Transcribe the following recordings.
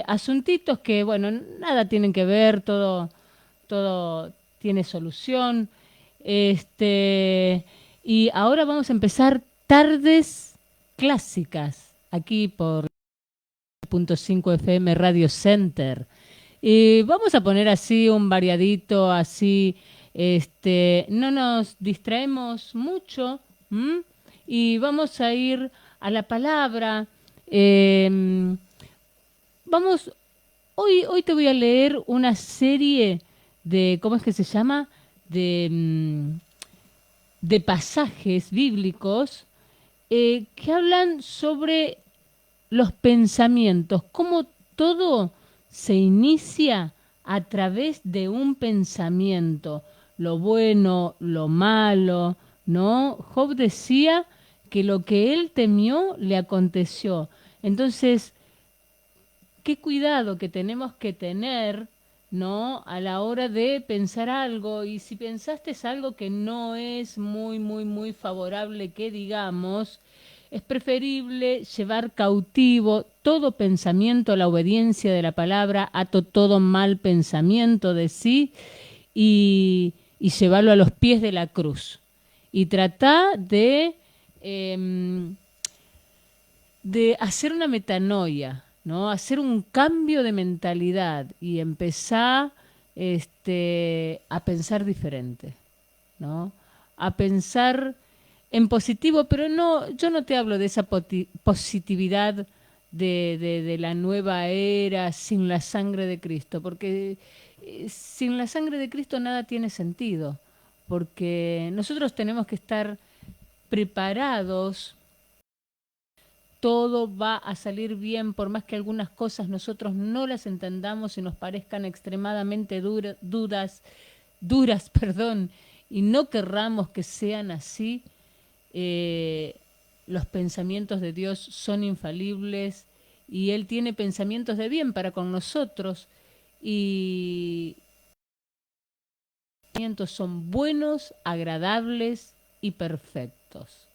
asuntitos que, bueno, nada tienen que ver, todo tiene solución. Este, y ahora vamos a empezar tardes clásicas aquí por punto 5 FM Radio Center. Y vamos a poner así un variadito, así, no nos distraemos mucho, ¿m? Y vamos a ir a la palabra. em, vamos, hoy te voy a leer una serie de, ¿cómo es que se llama? De, de pasajes bíblicos que hablan sobre los pensamientos, cómo todo se inicia a través de un pensamiento, lo bueno, lo malo, ¿no? Job decía que lo que él temió le aconteció. Entonces, qué cuidado que tenemos que tener, ¿no? A la hora de pensar algo. Y si pensaste es algo que no es muy favorable que digamos, es preferible llevar cautivo todo pensamiento a la obediencia de la palabra, ato todo mal pensamiento de sí y llevarlo a los pies de la cruz. Y trata em, de hacer una metanoia, ¿no? Hacer un cambio de mentalidad y empezar a pensar diferente, ¿no? A pensar en positivo, pero no, yo no te hablo de esa positividad de la nueva era sin la sangre de Cristo, porque sin la sangre de Cristo nada tiene sentido, porque nosotros tenemos que estar preparados, todo va a salir bien, por más que algunas cosas nosotros no las entendamos y nos parezcan extremadamente duras, perdón, y no querramos que sean así. eh, los pensamientos de Dios son infalibles y Él tiene pensamientos de bien para con nosotros y los pensamientos son buenos, agradables y perfectos.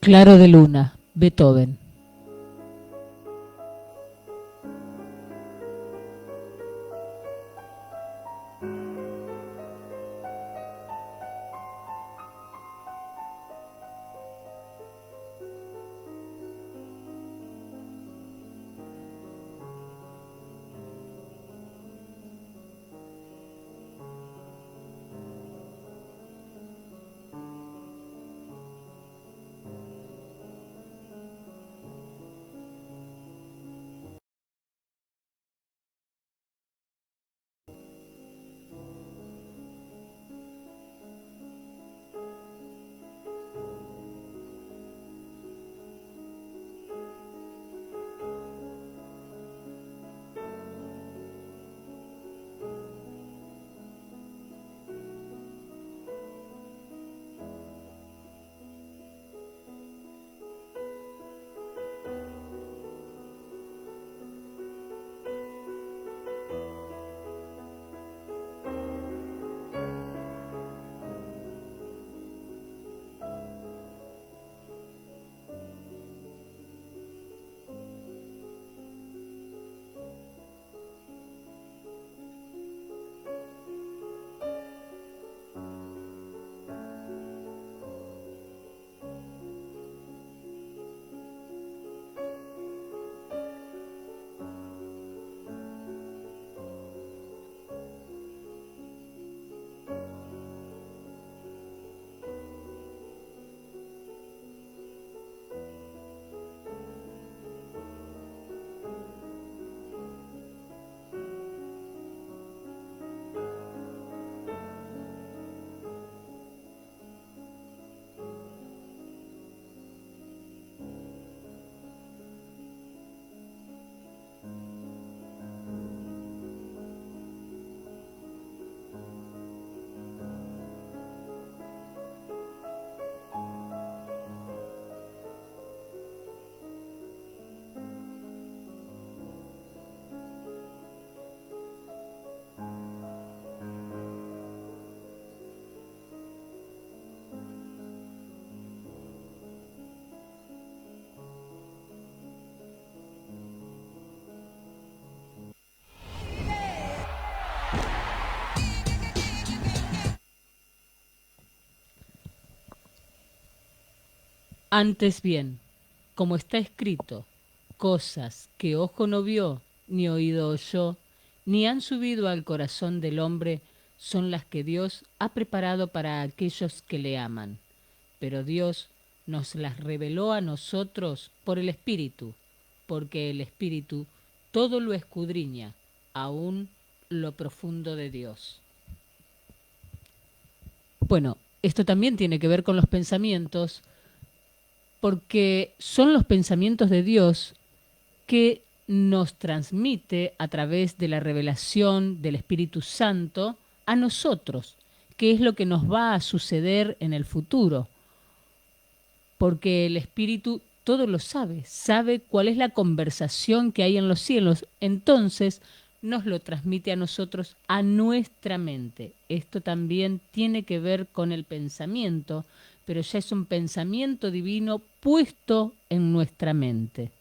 Claro de luna, Beethoven. Antes bien, como está escrito, cosas que ojo no vio, ni oído oyó, ni han subido al corazón del hombre, son las que Dios ha preparado para aquellos que le aman. Pero Dios nos las reveló a nosotros por el Espíritu, porque el Espíritu todo lo escudriña, aún lo profundo de Dios. Bueno, esto también tiene que ver con los pensamientos, porque son los pensamientos de Dios que nos transmite a través de la revelación del Espíritu Santo a nosotros, que es lo que nos va a suceder en el futuro, porque el Espíritu todo lo sabe, sabe cuál es la conversación que hay en los cielos, entonces nos lo transmite a nosotros, a nuestra mente. Esto también tiene que ver con el pensamiento, pero ya es un pensamiento divino puesto en nuestra mente.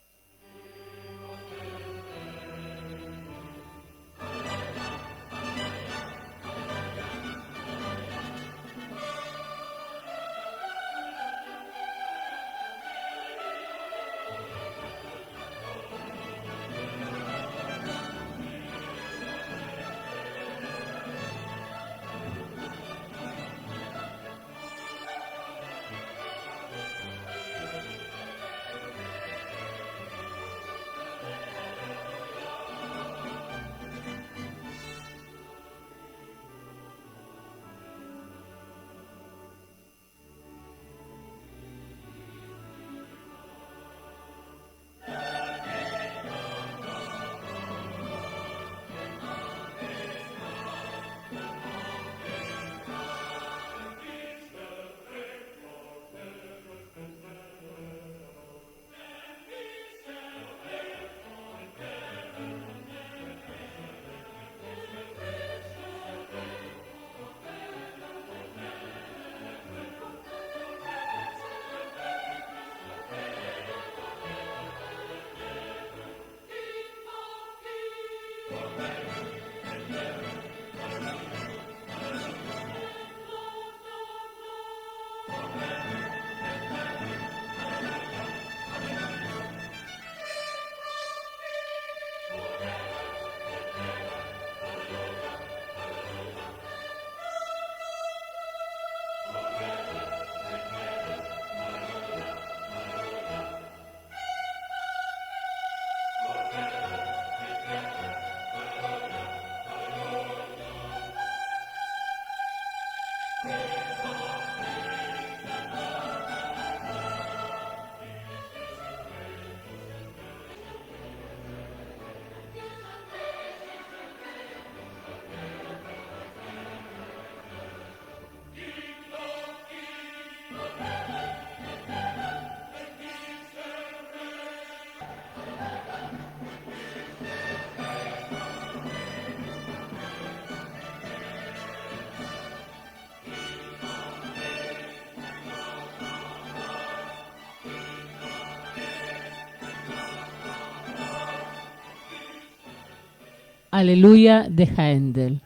Aleluya de Händel.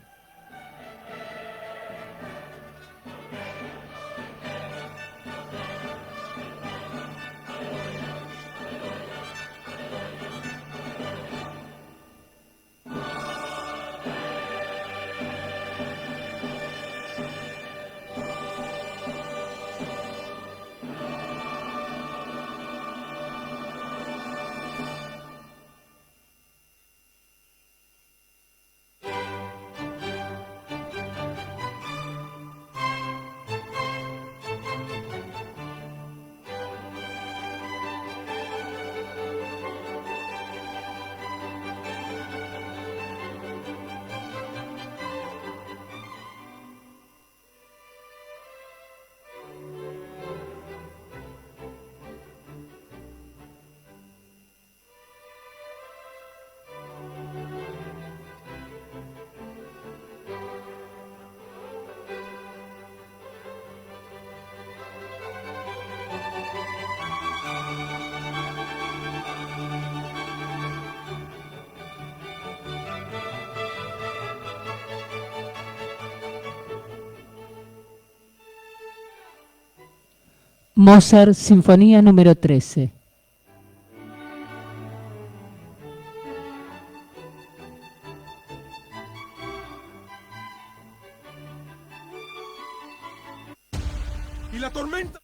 Mozart, Sinfonía número 13. Y la tormenta.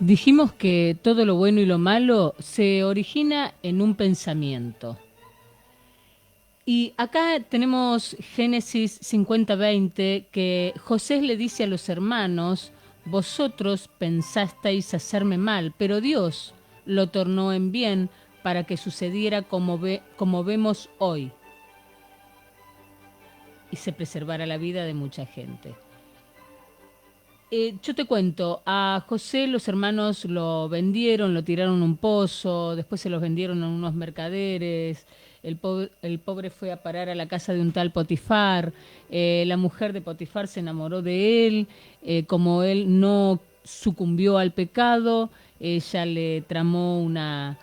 Dijimos que todo lo bueno y lo malo se origina en un pensamiento. Y acá tenemos Génesis 50:20, que José le dice a los hermanos: vosotros pensasteis hacerme mal, pero Dios lo tornó en bien para que sucediera como vemos hoy y se preservara la vida de mucha gente. Yo te cuento, a José los hermanos lo vendieron, lo tiraron a un pozo, después se los vendieron a unos mercaderes, el pobre fue a parar a la casa de un tal Potifar, la mujer de Potifar se enamoró de él, como él no sucumbió al pecado, ella le tramó una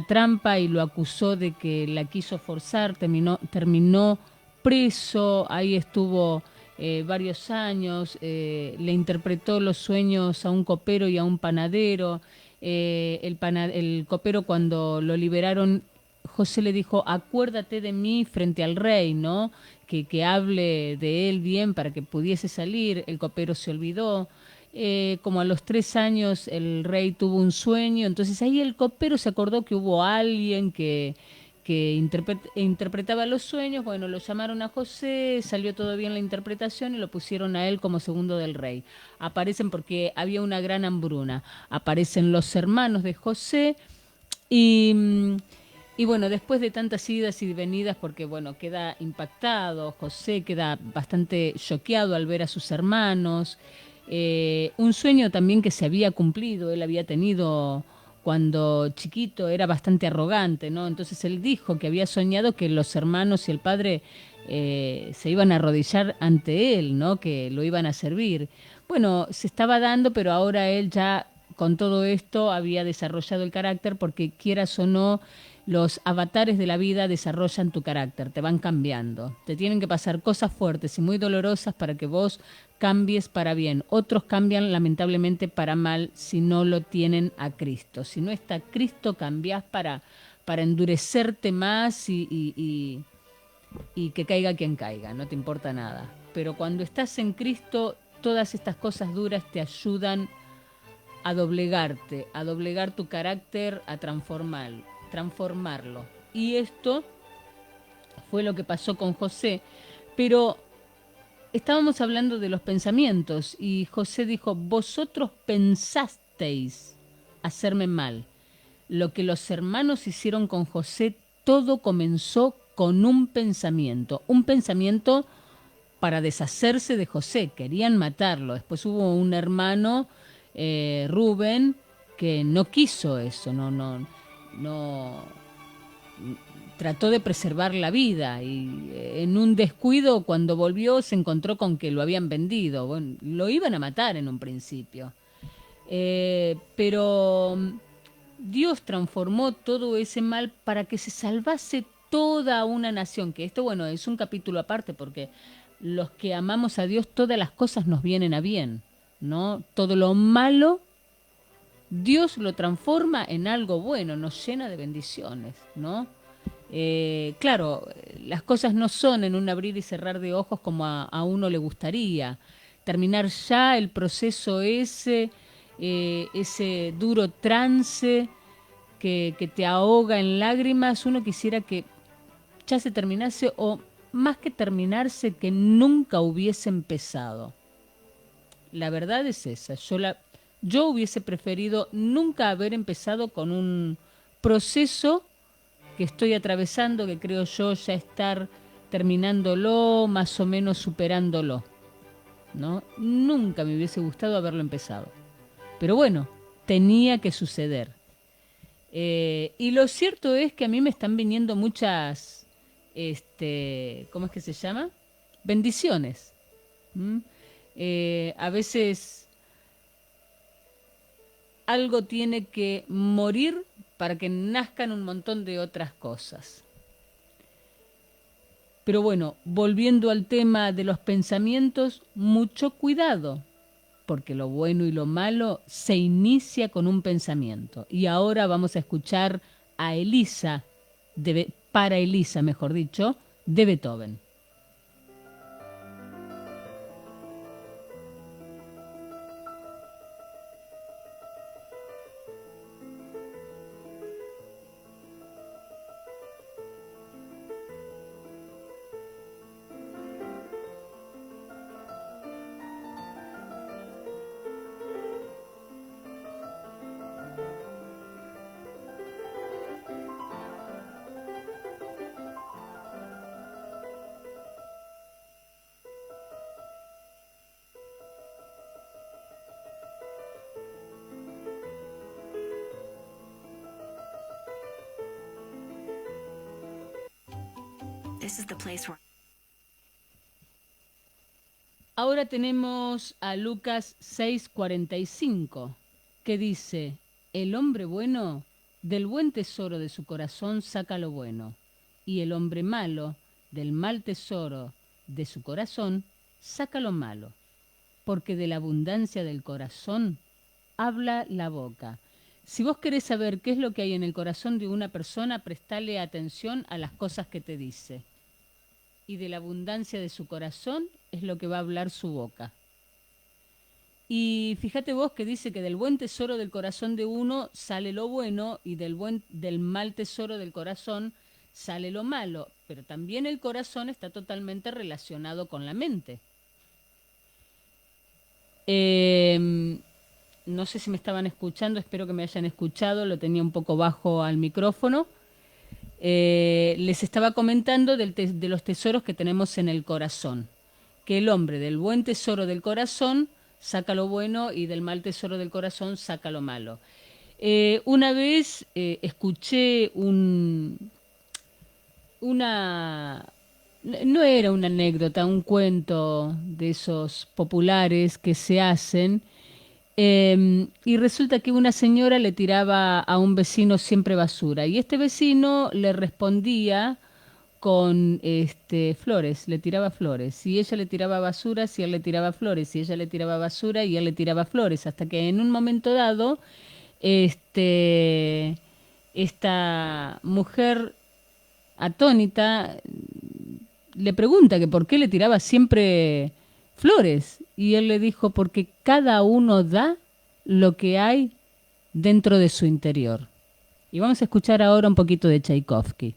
trampa y lo acusó de que la quiso forzar, terminó preso, ahí estuvo varios años, le interpretó los sueños a un copero y a un panadero. El copero, cuando lo liberaron, José le dijo: acuérdate de mí frente al rey, ¿no? Que hable de él bien para que pudiese salir. El copero se olvidó. Como a los 3 años el rey tuvo un sueño, entonces ahí el copero se acordó que hubo alguien que interpretaba los sueños. Bueno, lo llamaron a José, salió todo bien la interpretación y lo pusieron a él como segundo del rey. Aparecen porque había una gran hambruna. Aparecen los hermanos de José y, y bueno, después de tantas idas y venidas, porque bueno, queda impactado, José queda bastante choqueado al ver a sus hermanos. Un sueño también que se había cumplido, él había tenido cuando chiquito, era bastante arrogante, ¿no? Entonces él dijo que había soñado que los hermanos y el padre se iban a arrodillar ante él, ¿no? Que lo iban a servir. Bueno, se estaba dando, pero ahora él ya con todo esto había desarrollado el carácter, porque quieras o no, los avatares de la vida desarrollan tu carácter, te van cambiando. Te tienen que pasar cosas fuertes y muy dolorosas para que vos cambies para bien. Otros cambian lamentablemente para mal si no lo tienen a Cristo. Si no está Cristo, cambiás para endurecerte más y que caiga quien caiga, no te importa nada. Pero cuando estás en Cristo, todas estas cosas duras te ayudan a doblegarte, a doblegar tu carácter, a transformarlo. Y esto fue lo que pasó con José. Pero estábamos hablando de los pensamientos y José dijo: vosotros pensasteis hacerme mal. Lo que los hermanos hicieron con José, todo comenzó con un pensamiento para deshacerse de José, querían matarlo. Después hubo un hermano, Rubén, que no quiso eso, no trató de preservar la vida y en un descuido, cuando volvió, se encontró con que lo habían vendido. Bueno, lo iban a matar en un principio. Pero Dios transformó todo ese mal para que se salvase toda una nación. Que esto, bueno, es un capítulo aparte, porque los que amamos a Dios, todas las cosas nos vienen a bien, ¿no? Todo lo malo, Dios lo transforma en algo bueno, nos llena de bendiciones, ¿no? Claro, las cosas no son en un abrir y cerrar de ojos como a uno le gustaría. Terminar ya el proceso ese duro trance que te ahoga en lágrimas, uno quisiera que ya se terminase, o más que terminarse, que nunca hubiese empezado. La verdad es esa. Yo hubiese preferido nunca haber empezado con un proceso que estoy atravesando, que creo yo ya estar terminándolo, más o menos superándolo, ¿no? Nunca me hubiese gustado haberlo empezado. Pero bueno, tenía que suceder. Y lo cierto es que a mí me están viniendo muchas, ¿cómo es que se llama? Bendiciones. ¿Mm? A veces algo tiene que morir para que nazcan un montón de otras cosas. Pero bueno, volviendo al tema de los pensamientos, mucho cuidado, porque lo bueno y lo malo se inicia con un pensamiento. Y ahora vamos a escuchar a Elisa, para Elisa, mejor dicho, de Beethoven. This is the place where... Ahora tenemos a Lucas 6:45, que dice, el hombre bueno del buen tesoro de su corazón saca lo bueno, y el hombre malo del mal tesoro de su corazón saca lo malo, porque de la abundancia del corazón habla la boca. Si vos querés saber qué es lo que hay en el corazón de una persona, prestale atención a las cosas que te dice. Y de la abundancia de su corazón es lo que va a hablar su boca. Y fíjate vos que dice que del buen tesoro del corazón de uno sale lo bueno y del mal tesoro del corazón sale lo malo. Pero también el corazón está totalmente relacionado con la mente. No sé si me estaban escuchando, espero que me hayan escuchado, lo tenía un poco bajo al micrófono. Les estaba comentando de los tesoros que tenemos en el corazón, que el hombre del buen tesoro del corazón saca lo bueno y del mal tesoro del corazón saca lo malo. Una vez escuché no era una anécdota, un cuento de esos populares que se hacen, y resulta que una señora le tiraba a un vecino siempre basura y este vecino le respondía con flores, le tiraba flores. Y ella le tiraba basura, si él le tiraba flores, y ella le tiraba basura y él le tiraba flores, hasta que en un momento dado esta mujer atónita le pregunta que por qué le tiraba siempre flores. Y él le dijo, porque cada uno da lo que hay dentro de su interior. Y vamos a escuchar ahora un poquito de Tchaikovsky.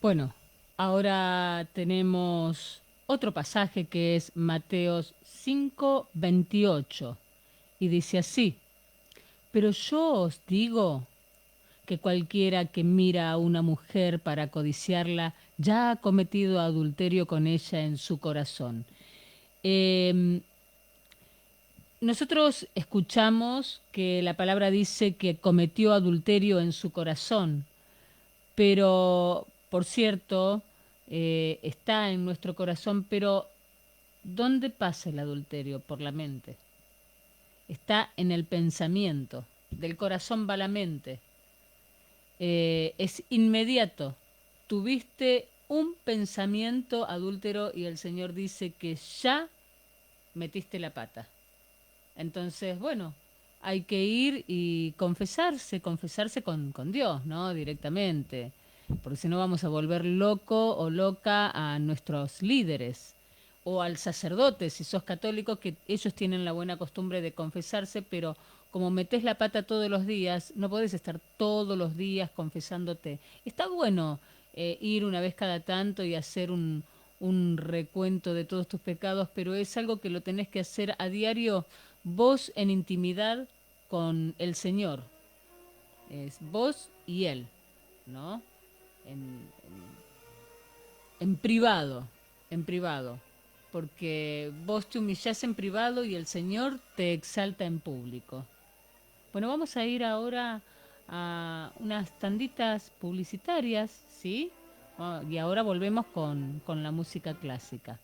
Bueno, ahora tenemos otro pasaje que es Mateos 5:28 y dice así, pero yo os digo que cualquiera que mira a una mujer para codiciarla ya ha cometido adulterio con ella en su corazón. Em, Nosotros escuchamos que la palabra dice que cometió adulterio en su corazón, pero, por cierto, está en nuestro corazón, pero ¿dónde pasa el adulterio? Por la mente. Está en el pensamiento. Del corazón va la mente. Es inmediato. Tuviste un pensamiento adúltero y el Señor dice que ya metiste la pata. Entonces, bueno, hay que ir y confesarse con Dios, ¿no? Directamente, porque si no vamos a volver loco o loca a nuestros líderes o al sacerdote, si sos católico, que ellos tienen la buena costumbre de confesarse, pero como metés la pata todos los días, no podés estar todos los días confesándote. Está bueno ir una vez cada tanto y hacer un recuento de todos tus pecados, pero es algo que lo tenés que hacer a diario vos en intimidad con el Señor. Es vos y Él, ¿no? En privado, en privado. Porque vos te humillás en privado y el Señor te exalta en público. Bueno, vamos a ir ahora a unas tanditas publicitarias, ¿sí? Y ahora volvemos con la música clásica.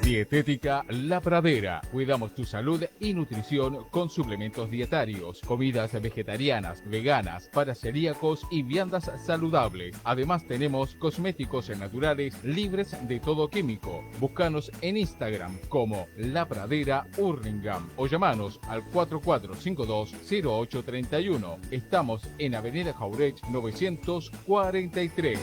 Dietética La Pradera. Cuidamos tu salud y nutrición con suplementos dietarios, comidas vegetarianas, veganas, para celíacos y viandas saludables. Además tenemos cosméticos naturales libres de todo químico. Búscanos en Instagram como La Pradera Hurlingham o llamanos al 4452-0831. Estamos en Avenida Jauretsch 943.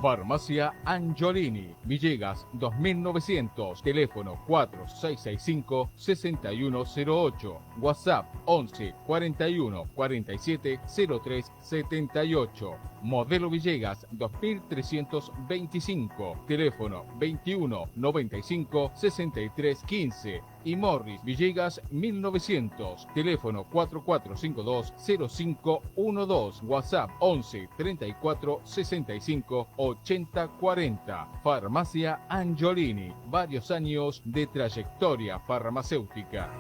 Farmacia Angiolini, Villegas 2900, teléfono 4665-6108, WhatsApp 11 41 47 03 78, Modelo Villegas 2325, teléfono 21 95 63 15 y Morris Villegas 1900, teléfono 4452-0512, WhatsApp 11 34 65 80 40. Farmacia Angiolini, varios años de trayectoria farmacéutica.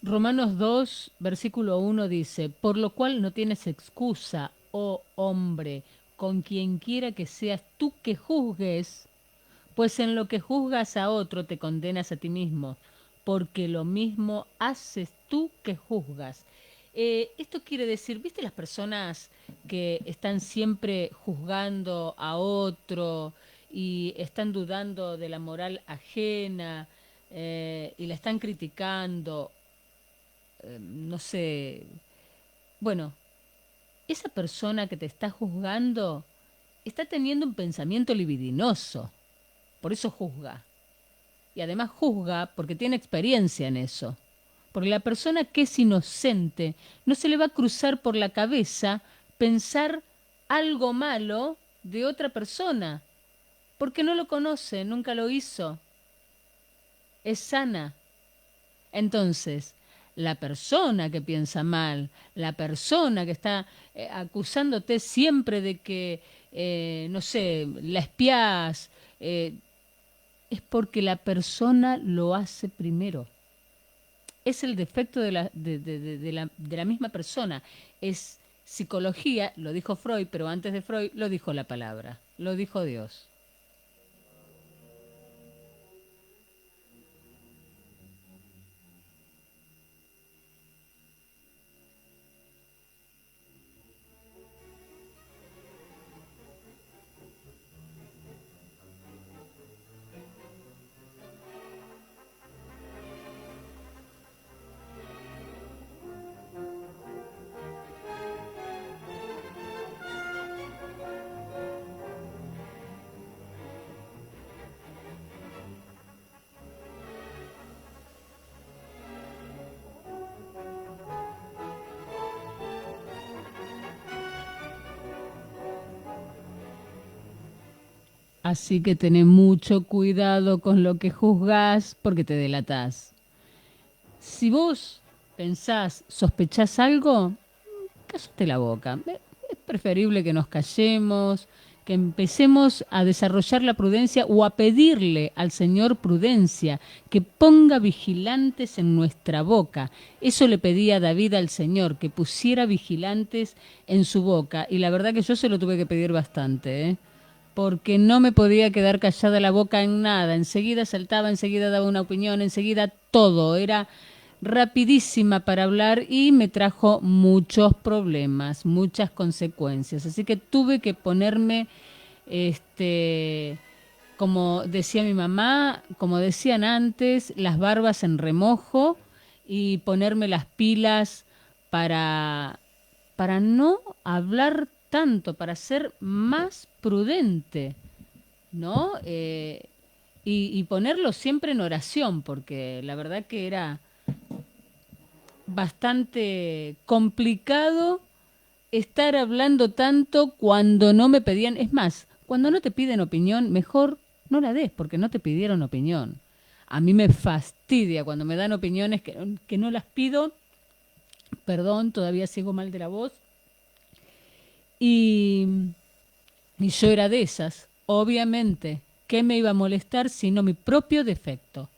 Romanos 2, versículo 1 dice, por lo cual no tienes excusa, oh hombre, con quien quiera que seas tú que juzgues, Pues en lo que juzgas a otro te condenas a ti mismo, porque lo mismo haces tú que juzgas. Esto quiere decir, ¿viste las personas que están siempre juzgando a otro y están dudando de la moral ajena y la están criticando? No sé. Bueno, esa persona que te está juzgando está teniendo un pensamiento libidinoso, por eso juzga. Y además juzga porque tiene experiencia en eso. Porque la persona que es inocente no se le va a cruzar por la cabeza pensar algo malo de otra persona, porque no lo conoce, nunca lo hizo. Es sana. Entonces, la persona que piensa mal, la persona que está acusándote siempre de que, no sé, la espiás, es porque la persona lo hace primero. Es el defecto de la misma persona. Es psicología, lo dijo Freud, pero antes de Freud lo dijo la palabra, lo dijo Dios. Así que tené mucho cuidado con lo que juzgás porque te delatás. Si vos pensás, sospechás algo, cállate la boca. Es preferible que nos callemos, que empecemos a desarrollar la prudencia o a pedirle al Señor prudencia, que ponga vigilantes en nuestra boca. Eso le pedía David al Señor, que pusiera vigilantes en su boca. Y la verdad que yo se lo tuve que pedir bastante, ¿eh? Porque no me podía quedar callada la boca en nada. Enseguida saltaba, enseguida daba una opinión, enseguida todo. Era rapidísima para hablar y me trajo muchos problemas, muchas consecuencias. Así que tuve que ponerme, como decía mi mamá, como decían antes, las barbas en remojo y ponerme las pilas para, para no hablar tanto, para ser más prudente, ¿no? Y ponerlo siempre en oración, porque la verdad que era bastante complicado estar hablando tanto cuando no me pedían. Es más, cuando no te piden opinión, mejor no la des porque no te pidieron opinión. A mí me fastidia cuando me dan opiniones que no las pido. Perdón, todavía sigo mal de la voz. Y, y yo era de esas. Obviamente, ¿qué me iba a molestar sino mi propio defecto?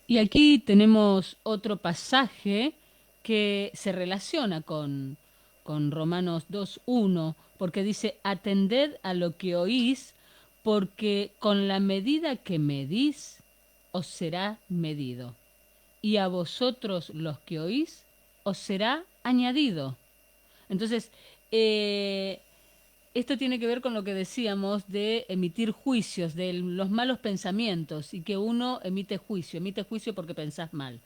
Y aquí tenemos otro pasaje que se relaciona con Romanos 2.1, porque dice, atended a lo que oís, porque con la medida que medís, os será medido, y a vosotros los que oís os será añadido. Entonces, esto tiene que ver con lo que decíamos de emitir juicios, de los malos pensamientos, y que uno emite juicio porque pensás mal.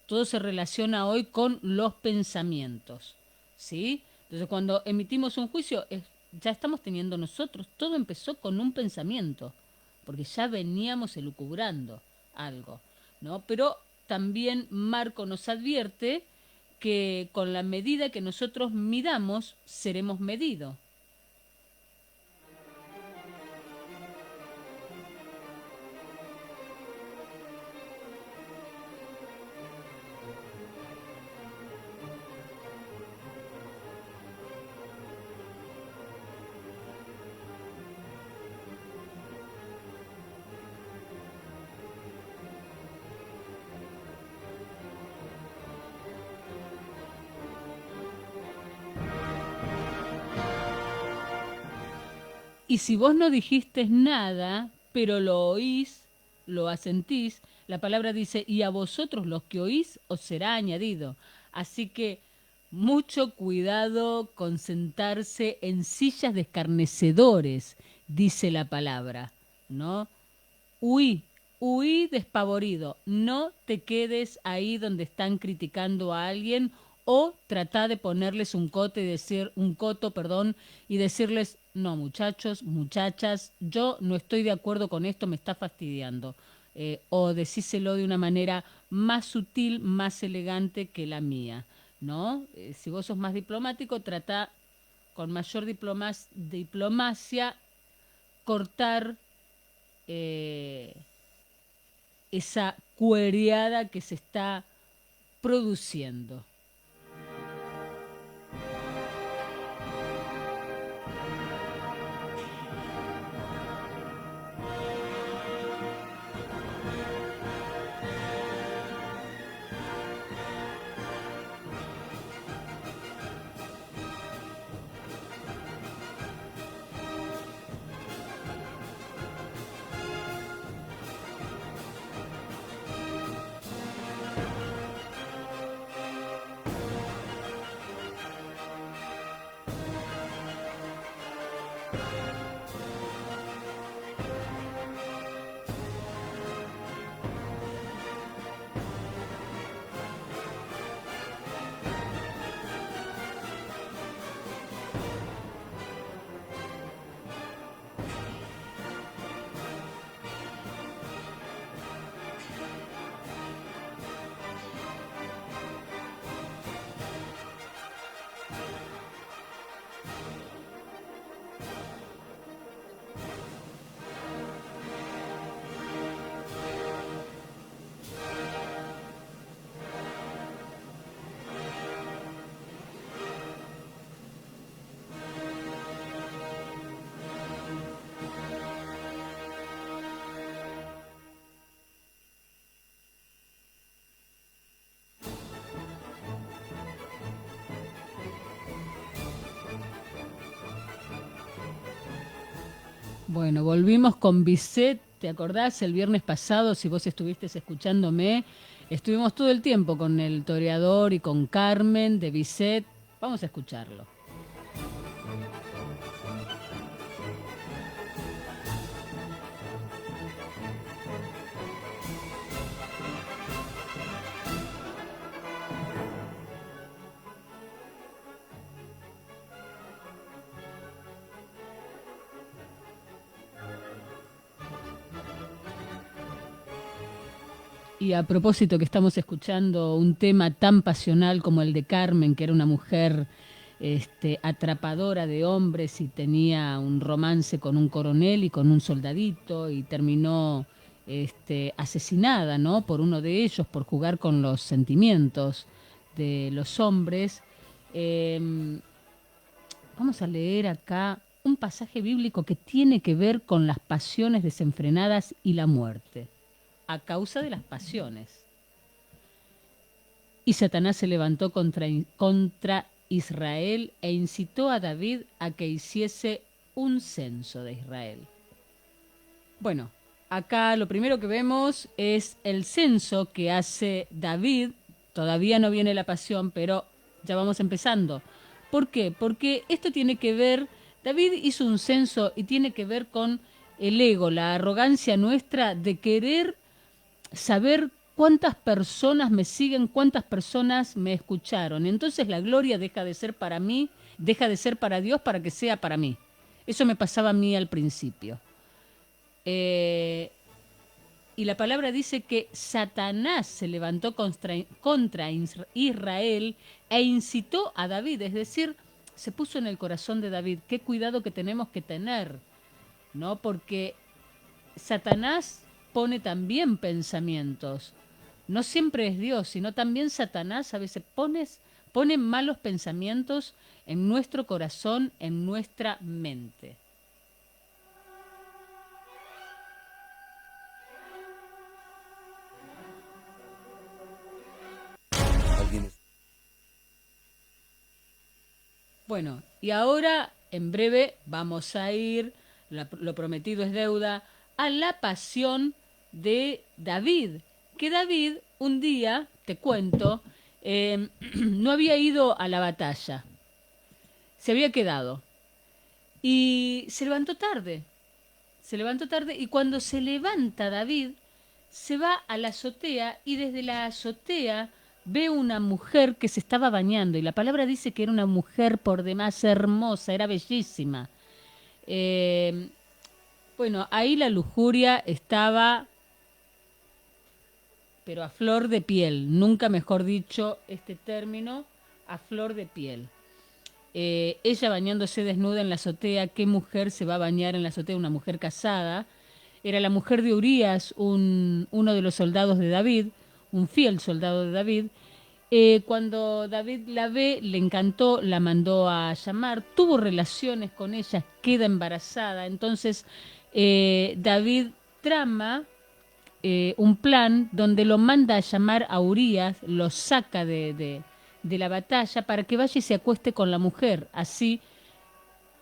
Todo se relaciona hoy con los pensamientos, ¿sí? Entonces, cuando emitimos un juicio, ya estamos teniendo nosotros, todo empezó con un pensamiento, porque ya veníamos elucubrando algo, ¿no? Pero también Marco nos advierte que con la medida que nosotros midamos, seremos medidos. Y si vos no dijiste nada, pero lo oís, lo asentís, la palabra dice, y a vosotros los que oís os será añadido. Así que mucho cuidado con sentarse en sillas de escarnecedores, dice la palabra, ¿no? Huí, huí despavorido, no te quedes ahí donde están criticando a alguien o trata de ponerles un coto, perdón, y decirles, no muchachos, muchachas, yo no estoy de acuerdo con esto, me está fastidiando. O decíselo de una manera más sutil, más elegante que la mía, ¿no? Si vos sos más diplomático, trata con mayor diplomacia cortar eh, esa cuereada que se está produciendo. Bueno, volvimos con Bizet, ¿te acordás? El viernes pasado, si vos estuviste escuchándome, estuvimos todo el tiempo con el toreador y con Carmen de Bizet. Vamos a escucharlo. Y a propósito que estamos escuchando un tema tan pasional como el de Carmen, que era una mujer atrapadora de hombres y tenía un romance con un coronel y con un soldadito y terminó asesinada, ¿no? Por uno de ellos, por jugar con los sentimientos de los hombres. Vamos a leer acá un pasaje bíblico que tiene que ver con las pasiones desenfrenadas y la muerte, a causa de las pasiones. Y Satanás se levantó contra Israel e incitó a David a que hiciese un censo de Israel. Bueno, acá lo primero que vemos es el censo que hace David. Todavía no viene la pasión, pero ya vamos empezando. ¿Por qué? Porque esto tiene que ver, David hizo un censo y tiene que ver con el ego, la arrogancia nuestra de querer saber cuántas personas me siguen, cuántas personas me escucharon. Entonces la gloria deja de ser para mí, deja de ser para Dios para que sea para mí. Eso me pasaba a mí al principio. Y la palabra dice que Satanás se levantó contra Israel e incitó a David, es decir, se puso en el corazón de David. Qué cuidado que tenemos que tener, ¿no? Porque Satanás pone también pensamientos. No siempre es Dios, sino también Satanás a veces pone malos pensamientos en nuestro corazón, en nuestra mente. Bueno, y ahora en breve vamos a ir, lo prometido es deuda, a la pasión de David. Que David un día, te cuento, no había ido a la batalla, se había quedado y se levantó tarde y cuando se levanta David se va a la azotea y desde la azotea ve una mujer que se estaba bañando y la palabra dice que era una mujer por demás hermosa, era bellísima. Bueno, ahí la lujuria estaba, pero a flor de piel, nunca mejor dicho este término, a flor de piel. Ella bañándose desnuda en la azotea. ¿Qué mujer se va a bañar en la azotea? Una mujer casada. Era la mujer de Urías, uno de los soldados de David, un fiel soldado de David. Cuando David la ve, le encantó, la mandó a llamar, tuvo relaciones con ella, queda embarazada. Entonces David trama un plan donde lo manda a llamar a Urías, lo saca de la batalla para que vaya y se acueste con la mujer. Así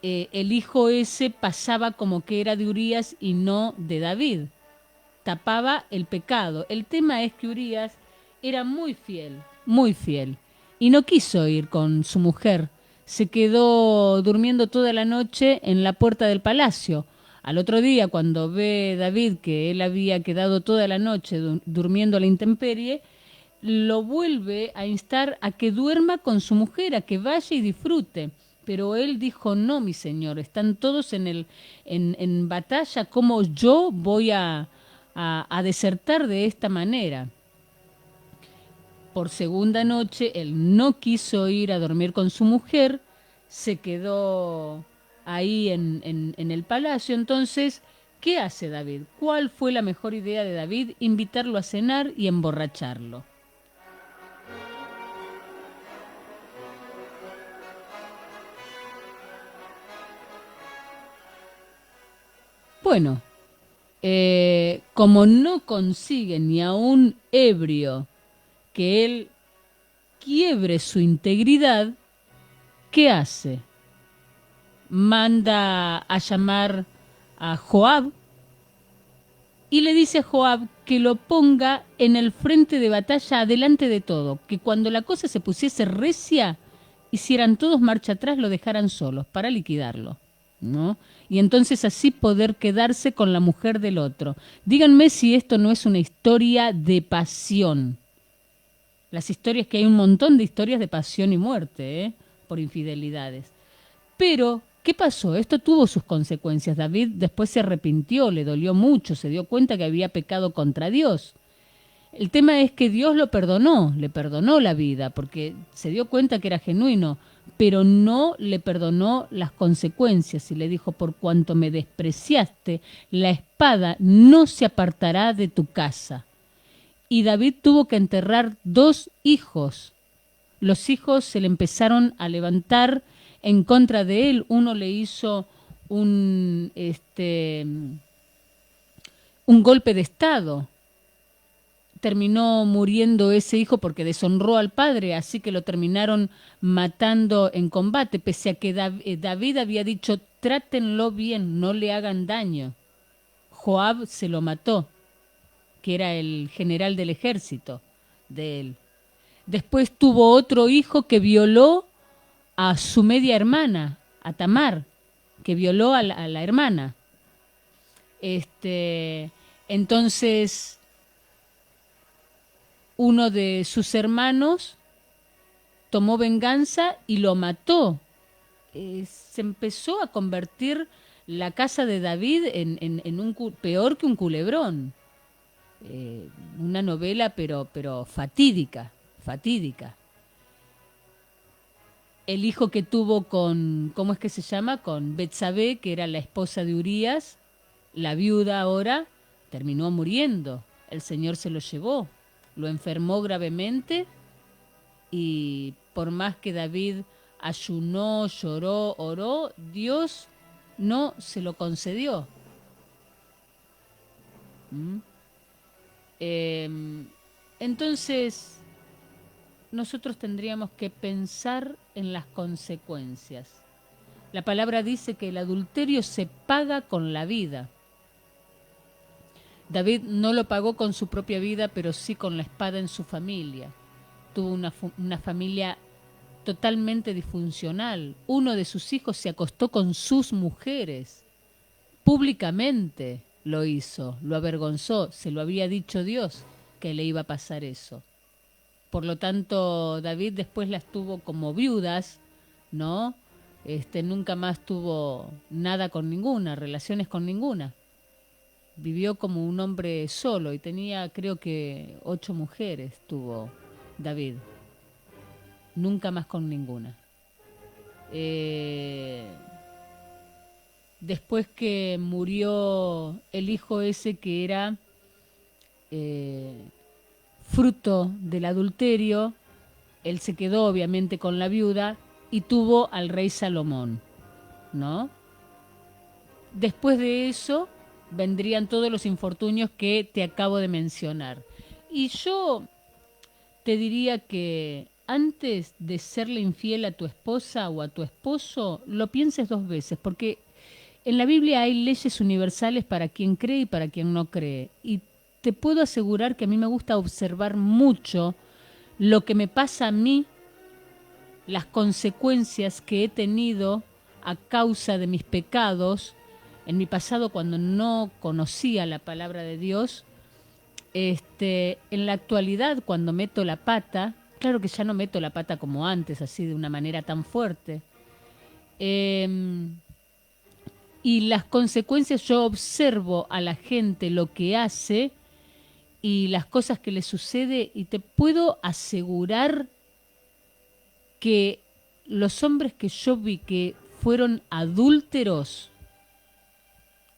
el hijo ese pasaba como que era de Urías y no de David. Tapaba el pecado. El tema es que Urías era muy fiel, y no quiso ir con su mujer. Se quedó durmiendo toda la noche en la puerta del palacio. Al otro día, cuando ve David que él había quedado toda la noche durmiendo a la intemperie, lo vuelve a instar a que duerma con su mujer, a que vaya y disfrute. Pero él dijo, no, mi señor, están todos en batalla, ¿cómo yo voy a desertar de esta manera? Por segunda noche, él no quiso ir a dormir con su mujer, se quedó ahí en el palacio. Entonces, ¿qué hace David? ¿Cuál fue la mejor idea de David? Invitarlo a cenar y emborracharlo. Bueno, como no consigue ni a un ebrio que él quiebre su integridad, ¿qué hace? Manda a llamar a Joab y le dice a Joab que lo ponga en el frente de batalla adelante de todo, que cuando la cosa se pusiese recia, hicieran todos marcha atrás, lo dejaran solos para liquidarlo, ¿no? Y entonces así poder quedarse con la mujer del otro. Díganme si esto no es una historia de pasión. Las historias, que hay un montón de historias de pasión y muerte, por infidelidades. Pero, ¿qué pasó? Esto tuvo sus consecuencias. David después se arrepintió, le dolió mucho, se dio cuenta que había pecado contra Dios. El tema es que Dios lo perdonó, le perdonó la vida, porque se dio cuenta que era genuino, pero no le perdonó las consecuencias y le dijo, por cuanto me despreciaste, la espada no se apartará de tu casa. Y David tuvo que enterrar 2 hijos. Los hijos se le empezaron a levantar en contra de él. Uno le hizo un golpe de estado. Terminó muriendo ese hijo porque deshonró al padre, así que lo terminaron matando en combate, pese a que David había dicho, trátenlo bien, no le hagan daño. Joab se lo mató, que era el general del ejército de él. Después tuvo otro hijo que violó a su media hermana, a Tamar, que violó a la hermana. Entonces, uno de sus hermanos tomó venganza y lo mató. Se empezó a convertir la casa de David en peor que un culebrón. Una novela pero fatídica. El hijo que tuvo con, ¿cómo es que se llama? Con Betsabé, que era la esposa de Urías, la viuda ahora, terminó muriendo. El Señor se lo llevó, lo enfermó gravemente y por más que David ayunó, lloró, oró, Dios no se lo concedió. Entonces, nosotros tendríamos que pensar en las consecuencias. La palabra dice que el adulterio se paga con la vida. David no lo pagó con su propia vida, pero sí con la espada en su familia. Tuvo una familia totalmente disfuncional. Uno de sus hijos se acostó con sus mujeres. Públicamente lo hizo, lo avergonzó. Se lo había dicho Dios que le iba a pasar eso. Por lo tanto, David después las tuvo como viudas, ¿no? Nunca más tuvo nada con ninguna, relaciones con ninguna. Vivió como un hombre solo y tenía, creo que 8 mujeres tuvo David. Nunca más con ninguna. Después que murió el hijo ese que era fruto del adulterio, él se quedó obviamente con la viuda y tuvo al rey Salomón, ¿no? Después de eso vendrían todos los infortunios que te acabo de mencionar. Y yo te diría que antes de serle infiel a tu esposa o a tu esposo, lo pienses 2 veces, porque en la Biblia hay leyes universales para quien cree y para quien no cree. Y te puedo asegurar que a mí me gusta observar mucho lo que me pasa a mí, las consecuencias que he tenido a causa de mis pecados en mi pasado cuando no conocía la palabra de Dios. En la actualidad, cuando meto la pata, claro que ya no meto la pata como antes, así de una manera tan fuerte. Y las consecuencias, yo observo a la gente lo que hace y las cosas que le sucede, y te puedo asegurar que los hombres que yo vi que fueron adúlteros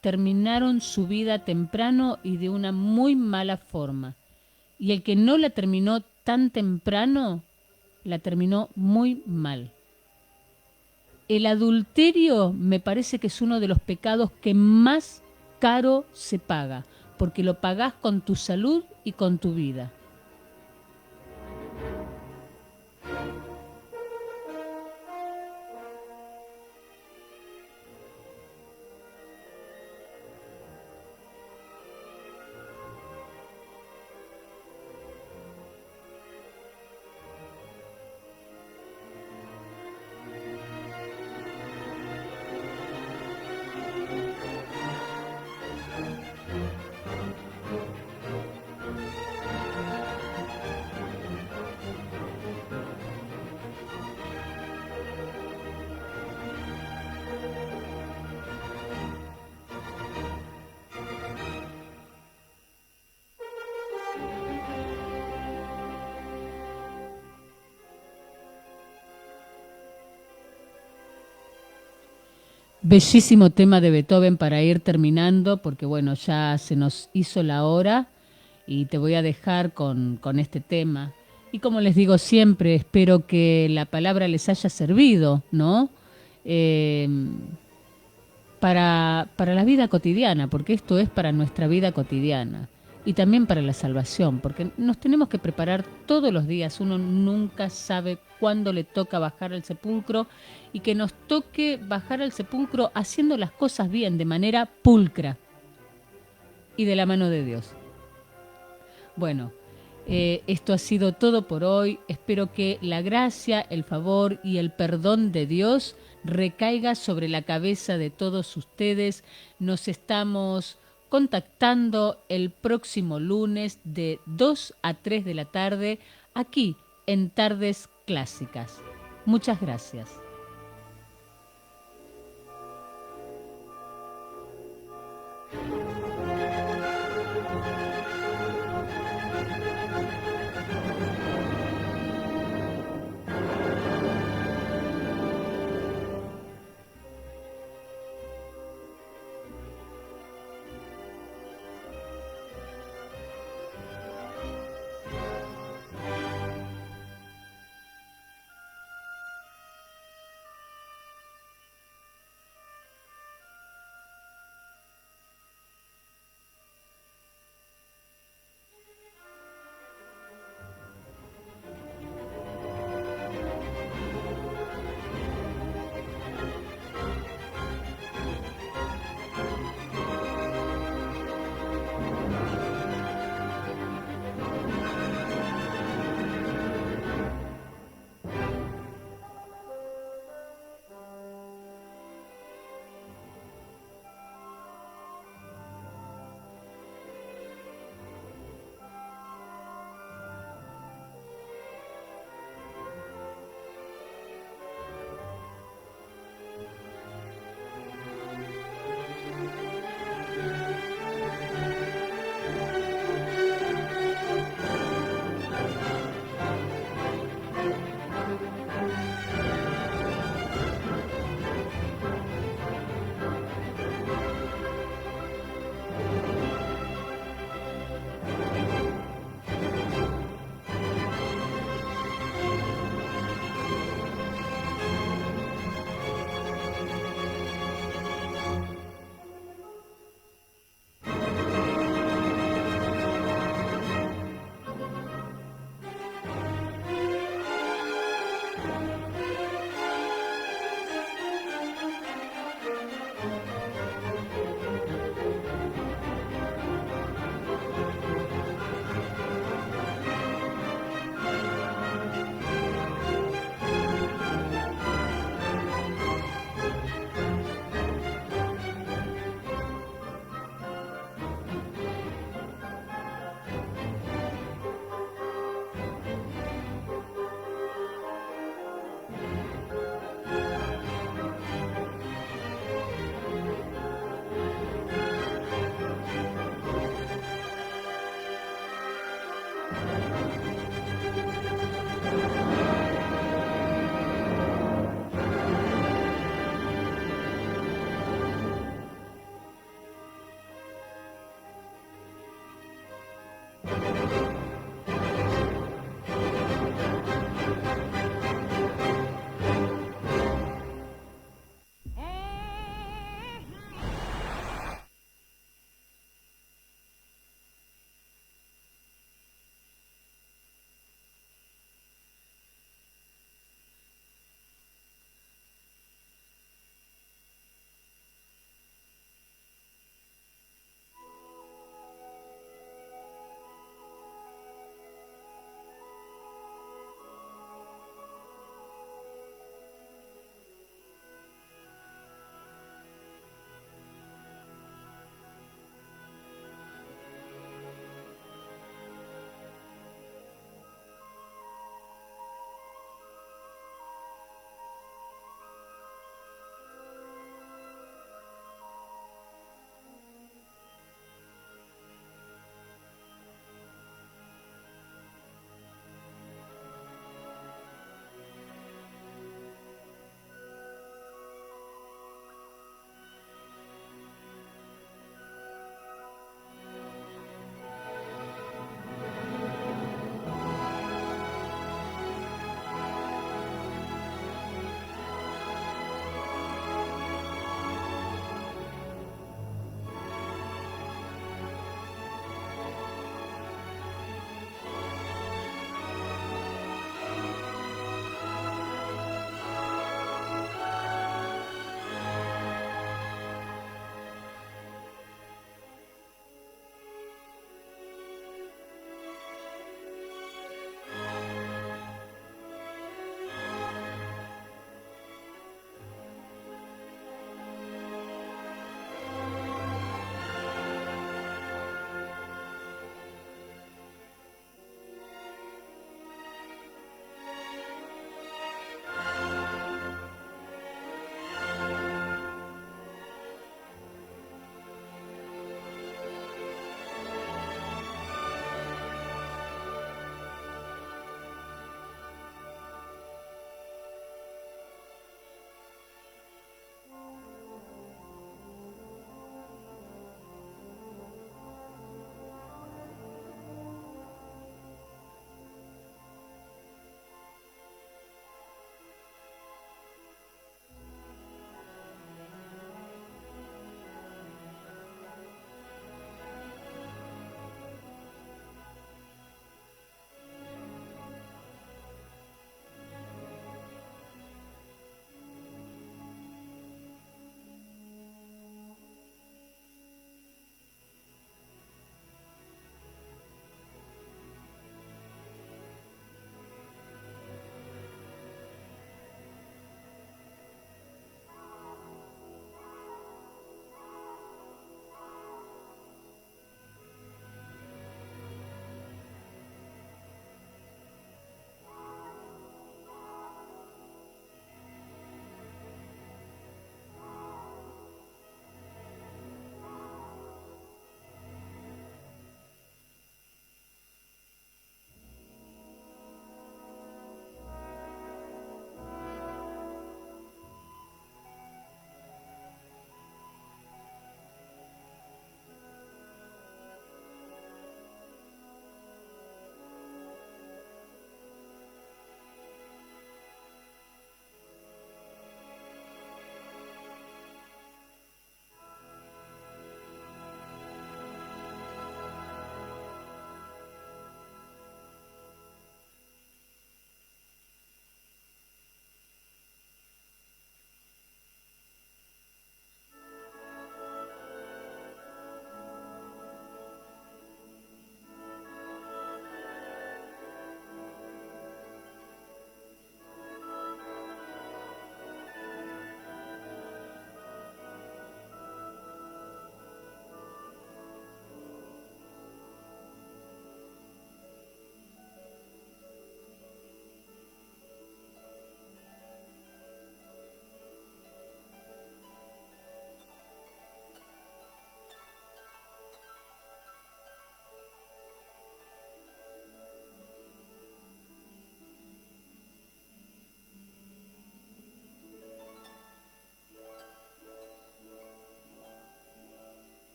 terminaron su vida temprano y de una muy mala forma. Y el que no la terminó tan temprano, la terminó muy mal. El adulterio me parece que es uno de los pecados que más caro se paga, porque lo pagás con tu salud y con tu vida. Bellísimo tema de Beethoven para ir terminando, porque bueno, ya se nos hizo la hora y te voy a dejar con este tema. Y como les digo siempre, espero que la palabra les haya servido, ¿no? Para la vida cotidiana, porque esto es para nuestra vida cotidiana. Y también para la salvación, porque nos tenemos que preparar todos los días. Uno nunca sabe cuándo le toca bajar al sepulcro, y que nos toque bajar al sepulcro haciendo las cosas bien, de manera pulcra. y de la mano de Dios. Bueno, esto ha sido todo por hoy. Espero que la gracia, el favor y el perdón de Dios recaiga sobre la cabeza de todos ustedes. Nos estamos contactando el próximo lunes de 2 a 3 de la tarde aquí en Tardes Clásicas. Muchas gracias.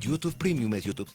YouTube Premium es YouTube.